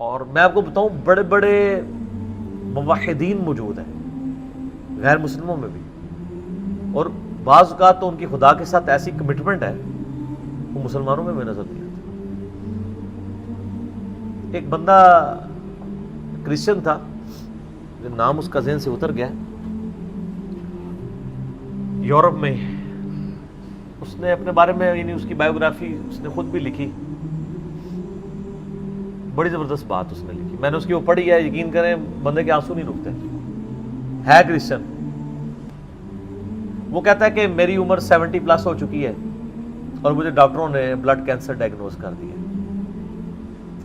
اور میں آپ کو بتاؤں بڑے بڑے موحدین موجود ہیں غیر مسلموں میں بھی، اور بعض اوقات تو ان کی خدا کے ساتھ ایسی کمٹمنٹ ہے وہ مسلمانوں میں نظر نہیں آتی۔ ایک بندہ کرسچن تھا، نام اس کا ذہن سے اتر گیا، یورپ میں، اس نے اپنے بارے میں یعنی اس کی بایوگرافی اس نے خود بھی لکھی، بڑی زبردست بات اس نے لکھی، میں نے اس کی وہ پڑھی ہے، یقین کریں بندے کے آنسو نہیں رکتے، ہے کرسچن۔ وہ کہتا ہے کہ میری عمر 70+ ہو چکی ہے اور مجھے ڈاکٹروں نے بلڈ کینسر ڈائگنوز کر دیا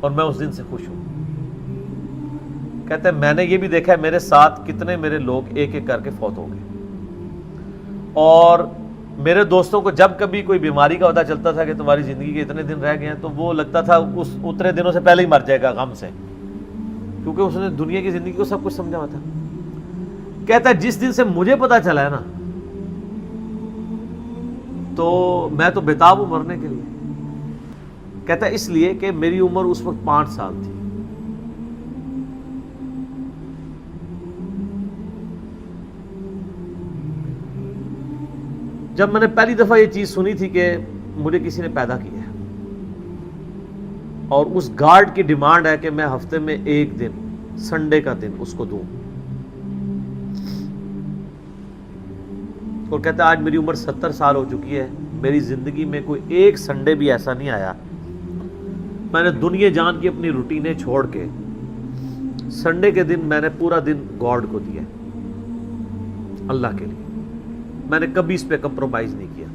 اور میں اس دن سے خوش ہوں۔ کہتا ہے میں نے یہ بھی دیکھا ہے میرے ساتھ کتنے میرے لوگ ایک ایک کر کے فوت ہو گئے، اور میرے دوستوں کو جب کبھی کوئی بیماری کا پتہ چلتا تھا کہ تمہاری زندگی کے اتنے دن رہ گئے ہیں تو وہ لگتا تھا اس اتنے دنوں سے پہلے ہی مر جائے گا غم سے، کیونکہ اس نے دنیا کی زندگی کو سب کچھ سمجھا ہوا تھا۔ کہتا ہے جس دن سے مجھے پتہ چلا ہے نا تو میں تو بےتاب ہوں مرنے کے لیے۔ کہتا ہے اس لیے کہ میری عمر اس وقت 5 سال تھی۔ جب میں نے پہلی دفعہ یہ چیز سنی تھی کہ مجھے کسی نے پیدا کیا ہے اور اس گارڈ کی ڈیمانڈ ہے کہ میں ہفتے میں ایک دن سنڈے کا دن اس کو دوں، اور کہتا ہے آج میری عمر 70 سال ہو چکی ہے، میری زندگی میں کوئی ایک سنڈے بھی ایسا نہیں آیا میں نے دنیا جان کی اپنی روٹینیں چھوڑ کے سنڈے کے دن میں نے پورا دن گاڈ کو دیا اللہ کے لیے، میں نے کبھی اس پہ کمپرومائز نہیں کیا،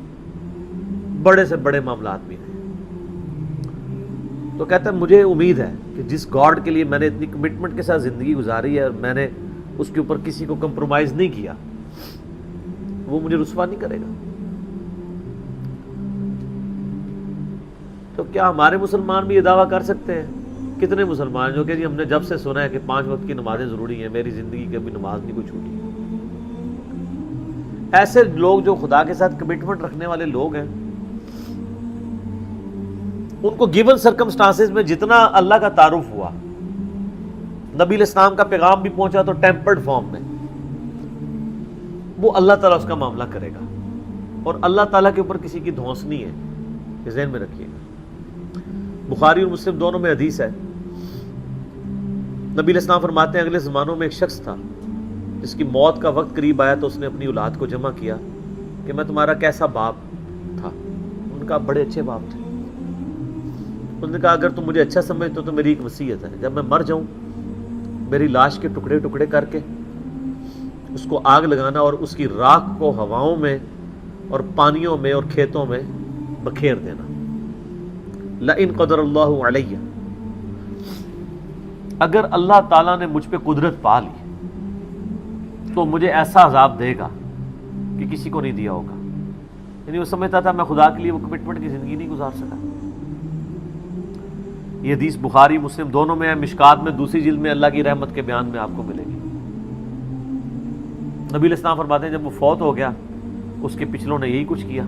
بڑے سے بڑے معاملات بھی نہیں۔ تو کہتا ہے مجھے امید ہے کہ جس گاڈ کے لیے میں نے اتنی کمٹمنٹ کے ساتھ زندگی گزاری ہے اور میں نے اس کے اوپر کسی کو کمپرومائز نہیں کیا، وہ مجھے رسوا نہیں کرے گا۔ تو کیا ہمارے مسلمان بھی یہ دعویٰ کر سکتے ہیں؟ کتنے مسلمان جو کہ جی ہم نے جب سے سنا ہے کہ 5 وقت کی نمازیں ضروری ہیں، میری زندگی کبھی نماز نہیں کوئی چھوٹی۔ ایسے لوگ جو خدا کے ساتھ کمٹمنٹ رکھنے والے لوگ ہیں، ان کو گیون سرکمسٹانسز میں جتنا اللہ کا تعارف ہوا، نبی علیہ السلام کا پیغام بھی پہنچا تو ٹیمپرڈ فارم میں، وہ اللہ تعالیٰ اس کا معاملہ کرے گا، اور اللہ تعالیٰ کے اوپر کسی کی دھونس نہیں ہے، یہ ذہن میں رکھیے گا۔ بخاری اور مسلم دونوں میں حدیث ہے، نبی علیہ السلام فرماتے ہیں اگلے زمانوں میں ایک شخص تھا جس کی موت کا وقت قریب آیا تو اس نے اپنی اولاد کو جمع کیا کہ میں تمہارا کیسا باپ تھا؟ ان کا بڑے اچھے باپ تھے۔ انہوں نے کہا اگر تم مجھے اچھا سمجھتے ہو تو میری ایک وصیت ہے، جب میں مر جاؤں میری لاش کے ٹکڑے ٹکڑے کر کے اس کو آگ لگانا اور اس کی راکھ کو ہواؤں میں اور پانیوں میں اور کھیتوں میں بکھیر دینا۔ لئن قدر اللہ علیہ، اگر اللہ تعالیٰ نے مجھ پہ قدرت پا لی تو مجھے ایسا عذاب دے گا کہ کسی کو نہیں دیا ہوگا۔ یعنی وہ سمجھتا تھا میں خدا کے لیے وہ کمٹمنٹ کی زندگی نہیں گزار سکا۔ یہ حدیث بخاری مسلم دونوں میں ہے، مشکات میں دوسری جلد میں اللہ کی رحمت کے بیان میں آپ کو ملے گی۔ نبی علیہ السلام فرماتے ہیں جب وہ فوت ہو گیا اس کے پچھلوں نے یہی کچھ کیا،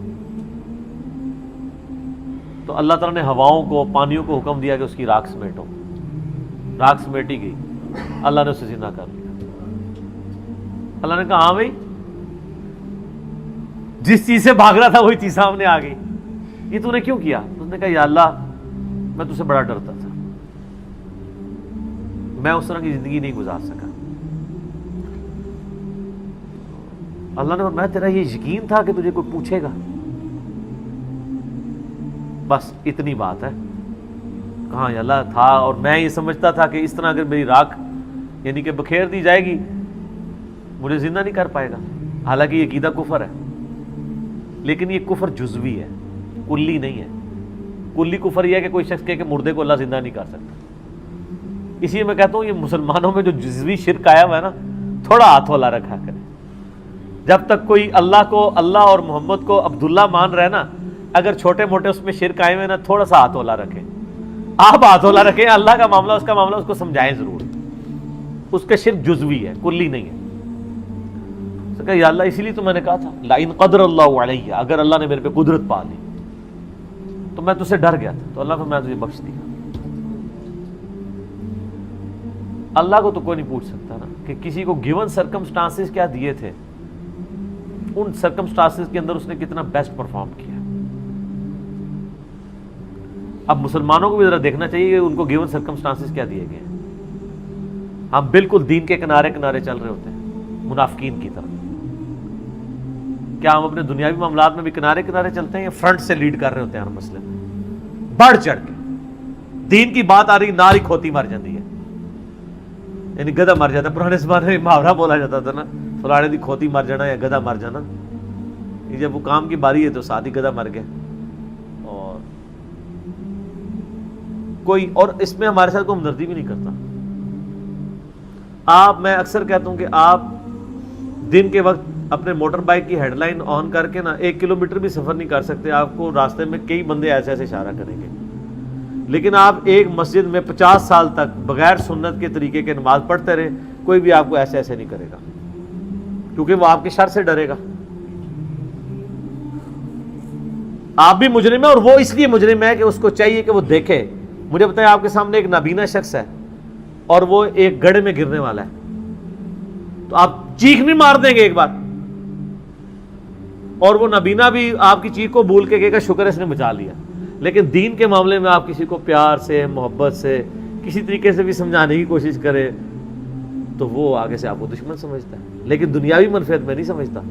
تو اللہ تعالیٰ نے ہواؤں کو پانیوں کو حکم دیا کہ اس کی راکھ سمیٹو، راکھ سمیٹی گئی، اللہ نے اسے زندہ کر لیا۔ اللہ نے کہا ہاں بھائی جس چیز سے بھاگ رہا تھا وہی چیز سامنے آ گئی، یہ تو نے کیوں کیا؟ اس نے کہا یا اللہ میں تجھ سے بڑا ڈرتا تھا، میں اس طرح کی زندگی نہیں گزار سکا۔ اللہ نے فرمایا تیرا یہ یقین تھا کہ تجھے کوئی پوچھے گا؟ بس اتنی بات ہے۔ کہاں یا اللہ تھا، اور میں یہ سمجھتا تھا کہ اس طرح اگر میری راکھ یعنی کہ بکھیر دی جائے گی مجھے زندہ نہیں کر پائے گا، حالانکہ یہ عقیدہ کفر ہے، لیکن یہ کفر جزوی ہے، کلی نہیں ہے۔ کلی کفر یہ ہے کہ کوئی شخص کہے کہ مردے کو اللہ زندہ نہیں کر سکتا۔ اسی لیے میں کہتا ہوں یہ مسلمانوں میں جو جزوی شرک آیا ہوا ہے نا، تھوڑا ہاتھ والا رکھا کرے۔ جب تک کوئی اللہ کو، اللہ اور محمد کو عبداللہ مان رہے نا، اگر چھوٹے موٹے اس میں شرک آئے ہوئے نا، تھوڑا سا ہاتھ والا رکھیں، آپ ہاتھ والا رکھیں، اللہ کا معاملہ اس کا معاملہ اس کو سمجھائیں ضرور، اس کا شرک جزوی ہے، کلی نہیں ہے۔ کہ یا اللہ اسی لیے تو میں نے کہا تھا لئن قدر اللہ علیہ، اگر اللہ نے میرے پہ قدرت پا لی تو میں تجھ سے ڈر گیا تھا، تو اللہ نے میں تجھے بخش دیا۔ اللہ کو تو کوئی نہیں پوچھ سکتا نا کہ کسی کو گیون سرکمسٹانسز کیا دیے تھے، ان سرکمسٹانسز کے اندر اس نے کتنا بیسٹ پرفارم کیا۔ اب مسلمانوں کو بھی ذرا دیکھنا چاہیے کہ ان کو گیون سرکمسٹانسز کیا دیے گئے ہیں۔ ہم بالکل دین کے کنارے کنارے چل رہے ہوتے ہیں منافقین کی طرح۔ کیا ہم اپنے دنیاوی معاملات میں بھی کنارے کنارے چلتے ہیں یا فرنٹ سے لیڈ کر رہے ہوتے ہیں ہر مسئلے میں بڑھ چڑھ کے؟ دین کی بات آ رہی ناری کھوتی مر جاتی ہے، یعنی گدھا مر جاتا ہے۔ پرانے زمانے میں محاورہ بولا جاتا تھا نا، فلانے دی کھوتی مر جانا یا گدھا مر جانا۔ یہ جب وہ کام کی باری ہے تو ساتھ ہی گدھا مر گیا۔ اور کوئی اور اس میں ہمارے ساتھ کوئی ہمدردی بھی نہیں کرتا۔ میں اکثر کہتا ہوں کہ آپ دن کے وقت اپنے موٹر بائک کی ہیڈ لائن آن کر کے نا 1 کلومیٹر بھی سفر نہیں کر سکتے، آپ کو راستے میں کئی بندے ایسے ایسے اشارہ کریں گے، لیکن آپ ایک مسجد میں 50 سال تک بغیر سنت کے طریقے کے نماز پڑھتے رہے، کوئی بھی آپ کو ایسے ایسے نہیں کرے گا، کیونکہ وہ آپ کے شر سے ڈرے گا۔ آپ بھی مجرم ہے، اور وہ اس لیے مجرم ہے کہ اس کو چاہیے کہ وہ دیکھے۔ مجھے بتائیں، آپ کے سامنے ایک نابینا شخص ہے اور وہ ایک گڑھے میں گرنے والا ہے، تو آپ چیخ نہیں مار دیں گے ایک بار؟ اور وہ نابینا بھی آپ کی چیخ کو بھول کے کہے گا شکر ہے اس نے بچا لیا۔ لیکن دین کے معاملے میں آپ کسی کو پیار سے، محبت سے، کسی طریقے سے بھی سمجھانے کی کوشش کرے تو وہ آگے سے آپ کو دشمن سمجھتا ہے، لیکن دنیاوی منفعت میں نہیں سمجھتا،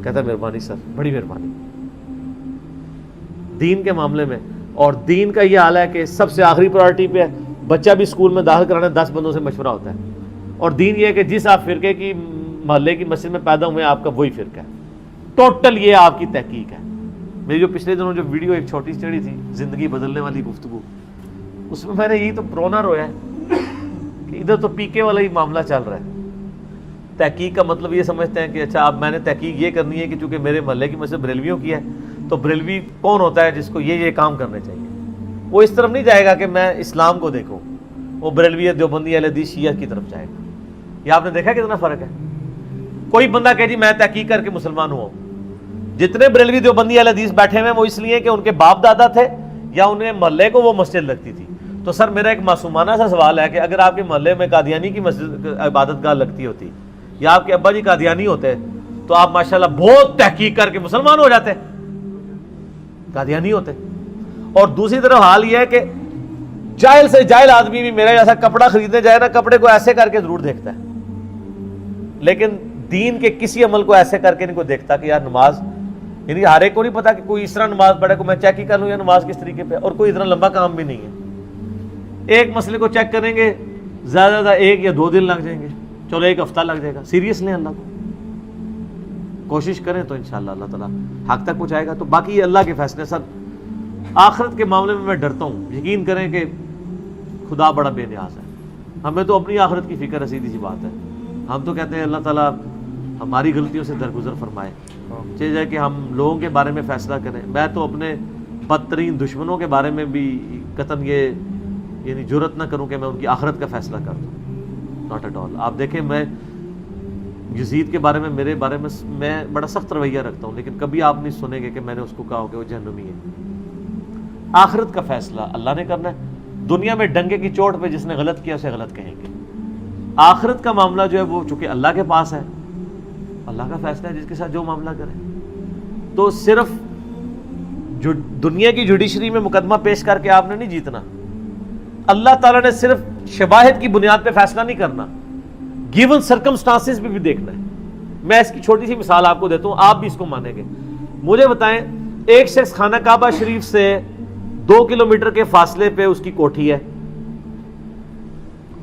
کہتا ہے مہربانی سر، بڑی مہربانی۔ دین کے معاملے میں، اور دین کا یہ حال ہے کہ سب سے آخری پرائرٹی پہ ہے، بچہ بھی اسکول میں داخل کرانا 10 بندوں سے مشورہ ہوتا ہے، اور دین یہ ہے کہ جس آپ فرقے کی محلے کی مسجد میں پیدا ہوئے ہیں آپ کا وہی فرقہ ہے، ٹوٹل یہ آپ کی تحقیق ہے۔ میری جو پچھلے دنوں جو ویڈیو ایک چھوٹی چڑی تھی زندگی بدلنے والی گفتگو، اس میں نے یہی تو پرونا رویا ہے کہ ادھر تو پیکے والا ہی معاملہ چل رہا ہے۔ تحقیق کا مطلب یہ سمجھتے ہیں کہ اچھا اب میں نے تحقیق یہ کرنی ہے کہ چونکہ میرے محلے کی مسجد بریلویوں کی ہے تو بریلوی کون ہوتا ہے جس کو یہ کام کرنے چاہیے۔ وہ اس طرف نہیں جائے گا کہ میں اسلام کو دیکھوں، وہ بریلوی دیوبندی اہل حدیث شیعہ کی طرف جائے گا۔ یہ آپ نے دیکھا کتنا فرق ہے؟ کوئی بندہ کہ جی میں تحقیق کر کے مسلمان ہوا ہوں۔ جتنے بریلوی دیوبندی اہل حدیث بیٹھے ہوئے ہیں وہ اس لیے کہ ان کے باپ دادا تھے یا انہیں محلے کو وہ مسجد لگتی تھی۔ تو سر میرا ایک معصومانہ سا سوال ہے کہ اگر آپ کے محلے میں قادیانی کی مسجد عبادت گاہ لگتی ہوتی یا آپ کے ابا جی قادیانی ہوتے تو آپ ماشاءاللہ بہت تحقیق کر کے مسلمان ہو جاتے، قادیانی ہوتے۔ اور دوسری طرف حال یہ ہے کہ جاہل سے جاہل آدمی بھی میرا جیسا کپڑا خریدنے جائے نا، کپڑے کو ایسے کر کے ضرور دیکھتا ہے، لیکن دین کے کسی عمل کو ایسے کر کے نہیں کوئی دیکھتا کہ یار نماز، یعنی ہر ایک کو نہیں پتا کہ کوئی اس طرح نماز پڑھے کو میں چیک ہی کر لوں یا نماز کس طریقے پہ، اور کوئی اتنا لمبا کام بھی نہیں ہے۔ ایک مسئلے کو چیک کریں گے زیادہ زیادہ 1 یا 2 دن لگ جائیں گے، چلو 1 ہفتہ لگ جائے گا۔ سیریس لیں اللہ کو، کوشش کریں تو انشاءاللہ اللہ تعالیٰ حق تک پہنچائے گا۔ تو باقی یہ اللہ کے فیصلے۔ سر آخرت کے معاملے میں ڈرتا ہوں، یقین کریں کہ خدا بڑا بے نیاز ہے، ہمیں تو اپنی آخرت کی فکر ہے، سیدھی سی بات ہے۔ ہم تو کہتے ہیں اللہ تعالیٰ ہماری غلطیوں سے درگزر فرمائے، چاہیے کہ ہم لوگوں کے بارے میں فیصلہ کریں۔ میں تو اپنے بدترین دشمنوں کے بارے میں بھی قطعاً یہ یعنی جرأت نہ کروں کہ میں ان کی آخرت کا فیصلہ کر دوں، ناٹ ایٹ آل۔ آپ دیکھیں میں یزید کے بارے میں، میرے بارے میں میں بڑا سخت رویہ رکھتا ہوں، لیکن کبھی آپ نہیں سنیں گے کہ میں نے اس کو کہا ہو کہ وہ جہنمی ہے۔ آخرت کا فیصلہ اللہ نے کرنا ہے۔ دنیا میں ڈنگے کی چوٹ پہ جس نے غلط کیا اسے غلط کہیں گے۔ آخرت کا معاملہ جو ہے وہ چونکہ اللہ کے پاس ہے، اللہ کا فیصلہ ہے جس کے ساتھ جو معاملہ کرے۔ تو صرف جو دنیا کی جوڈیشری میں مقدمہ پیش کر کے آپ نے نہیں جیتنا، اللہ تعالیٰ نے صرف شواہد کی بنیاد پہ فیصلہ نہیں کرنا، گیون سرکمسٹانسز بھی دیکھنا ہے۔ میں اس کی چھوٹی سی مثال آپ کو دیتا ہوں، آپ بھی اس کو مانیں گے۔ مجھے بتائیں، ایک شخص خانہ کعبہ شریف سے 2 کلومیٹر کے فاصلے پہ اس کی کوٹھی ہے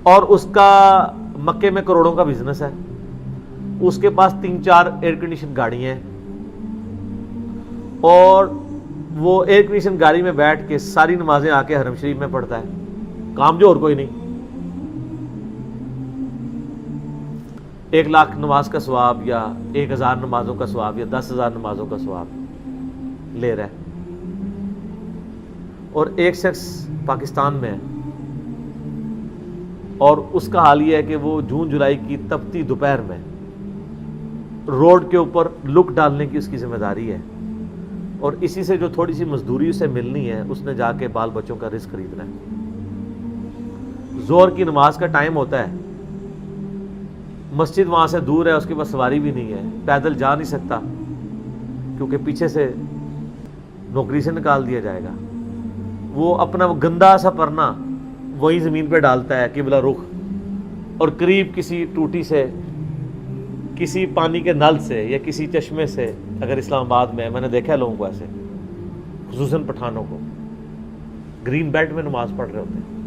اور اس کا مکے میں کروڑوں کا بزنس ہے، اس کے پاس 3-4 ایئر کنڈیشن گاڑیاں ہیں، اور وہ ایئر کنڈیشن گاڑی میں بیٹھ کے ساری نمازیں آ کے حرم شریف میں پڑھتا ہے، کام جو اور کوئی نہیں۔ 1 لاکھ نماز کا ثواب یا 1000 نمازوں کا ثواب یا 10,000 نمازوں کا ثواب لے رہا ہے۔ اور ایک شخص پاکستان میں ہے اور اس کا حال یہ ہے کہ وہ جون جولائی کی تپتی دوپہر میں روڈ کے اوپر لک ڈالنے کی اس کی ذمہ داری ہے، اور اسی سے جو تھوڑی سی مزدوری اسے ملنی ہے اس نے جا کے بال بچوں کا رزق خریدنا ہے۔ ظہر کی نماز کا ٹائم ہوتا ہے مسجد وہاں سے دور ہے، اس کے پاس سواری بھی نہیں ہے، پیدل جا نہیں سکتا کیونکہ پیچھے سے نوکری سے نکال دیا جائے گا، وہ اپنا گندا سا پرنا وہی زمین پہ ڈالتا ہے قبلہ رخ، اور قریب کسی ٹوٹی سے، کسی پانی کے نل سے یا کسی چشمے سے، اگر اسلام آباد میں نے دیکھا ہے لوگوں کو ایسے، خصوصاً پٹھانوں کو، گرین بیلٹ میں نماز پڑھ رہے ہوتے ہیں.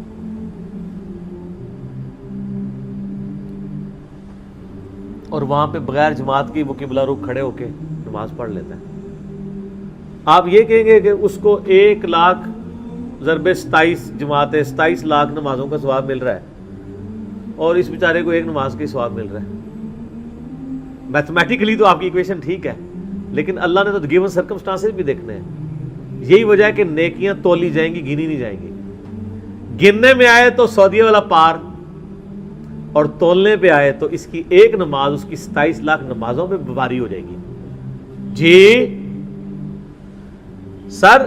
اور وہاں پہ بغیر جماعت کی وہ قبلہ رخ کھڑے ہو کے نماز پڑھ لیتا ہے. آپ یہ کہیں گے کہ اس کو 1,00,000 ضرب 27 جماعتیں 27 لاکھ نمازوں کا ثواب مل رہا ہے اور اس بیچارے کو ایک نماز کا ثواب مل رہا ہے. میتھمیٹیکلی تو آپ کی ایکویشن ٹھیک ہے، لیکن اللہ نے تو گیون سرکمسٹانسز بھی دیکھنے ہیں. یہی وجہ ہے کہ نیکیاں تولی جائیں گی، گنی نہیں جائیں گی. گننے میں آئے تو سعودیہ والا پار، اور تولنے پہ آئے تو اس کی ایک نماز اس کی 27 لاکھ نمازوں میں باری ہو جائے گی. جی سر،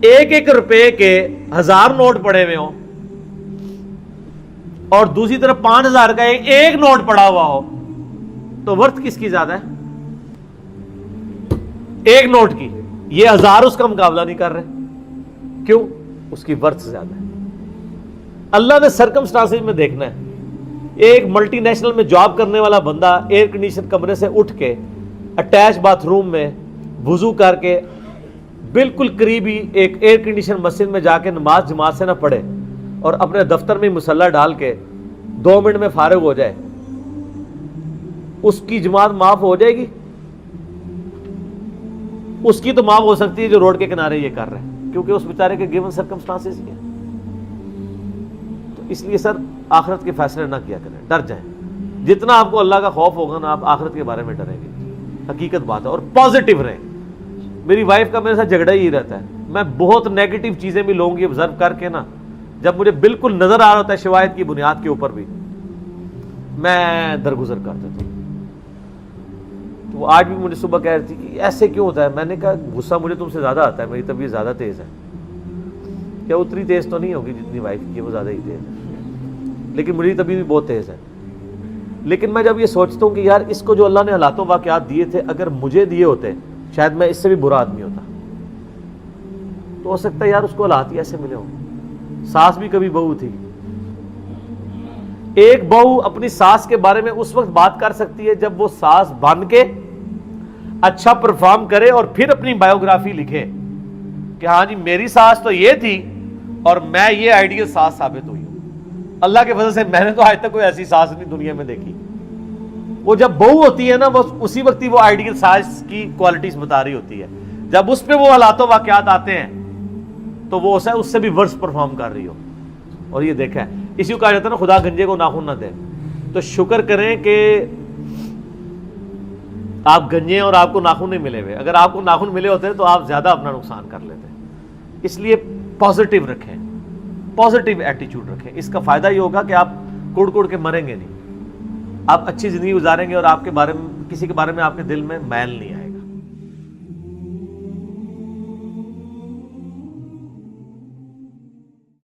1 روپے کے 1000 نوٹ پڑے ہوئے ہوں اور دوسری طرف 5000 کا ایک نوٹ پڑا ہوا ہو تو ورتھ کس کی زیادہ ہے؟ ایک نوٹ کی. یہ 1000 اس کا مقابلہ نہیں کر رہے. کیوں؟ اس کی ورتھ زیادہ ہے. اللہ نے سرکمسٹانسز میں دیکھنا ہے. ایک ملٹی نیشنل میں جاب کرنے والا بندہ ایئر کنڈیشن کمرے سے اٹھ کے اٹیچ باتھ روم میں وضو کر کے بالکل قریبی ایک ایئر کنڈیشن مسجد میں جا کے نماز جماعت سے نہ پڑھے اور اپنے دفتر میں مصلی ڈال کے 2 منٹ میں فارغ ہو جائے، اس کی جماعت معاف ہو جائے گی؟ اس کی تو معاف ہو سکتی ہے جو روڈ کے کنارے یہ کر رہے ہیں، کیونکہ اس بیچارے کے گیون سرکمسٹانسز ہی ہیں. تو اس لیے سر آخرت کے فیصلے نہ کیا کریں، ڈر جائیں. جتنا آپ کو اللہ کا خوف ہوگا نا، آپ آخرت کے بارے میں ڈریں گے. حقیقت بات ہے. اور پازیٹیو رہیں. میری وائف کا میرے ساتھ جھگڑا ہی رہتا ہے. میں بہت نیگیٹو چیزیں بھی لوگوں کی آبزرو کر کے نا، جب مجھے بالکل نظر آ رہا ہوتا ہے شواہد کی بنیاد کے اوپر بھی، میں درگزر کر دیتا ہوں. تو وہ آج بھی مجھے صبح کہہ رہی تھی کہ ایسے کیوں ہوتا ہے. میں نے کہا غصہ مجھے تم سے زیادہ آتا ہے، میری طبیعت زیادہ تیز ہے. کیا اتنی تیز تو نہیں ہوگی جتنی وائف کی ہے، وہ زیادہ ہی تیز ہے، لیکن میری طبیعت بھی بہت تیز ہے. لیکن میں جب یہ سوچتا ہوں کہ یار اس کو جو اللہ نے حالات و واقعات دیے تھے، اگر مجھے دیے ہوتے شاید میں اس سے بھی برا آدمی ہوتا. تو ہو سکتا ہے یار اس کو حالات ہی ایسے ملے ہوں. ساس بھی کبھی بہو تھی. ایک بہو اپنی ساس کے بارے میں اس وقت بات کر سکتی ہے جب وہ ساس بن کے اچھا پرفارم کرے اور پھر اپنی بایوگرافی لکھے کہ ہاں جی میری ساس تو یہ تھی اور میں یہ آئیڈیل ساس ثابت ہوئی ہوں. اللہ کے فضل سے میں نے تو آج تک کوئی ایسی ساس نہیں دنیا میں دیکھی. وہ جب بہو ہوتی ہے نا، وہ اسی وقت ہی وہ آئیڈیل ساس کی کوالٹیز بتا رہی ہوتی ہے. جب اس پہ وہ حالات و واقعات آتے ہیں تو وہ اس سے بھی ورس پرفارم کر رہی ہو. اور یہ دیکھا ہے، اسی کو کہا جاتا ہے نا خدا گنجے کو ناخن نہ دے. تو شکر کریں کہ آپ گنجے اور آپ کو ناخن نہیں ملے ہوئے. اگر آپ کو ناخن ملے ہوتے تو آپ زیادہ اپنا نقصان کر لیتے. اس لیے پازیٹیو رکھیں، پازیٹیو ایٹیچیوڈ رکھیں. اس کا فائدہ یہ ہوگا کہ آپ کڑ کڑ کے مریں گے نہیں، آپ اچھی زندگی گزاریں گے اور آپ کے بارے میں کسی کے بارے میں آپ کے دل میں میل نہیں آئے.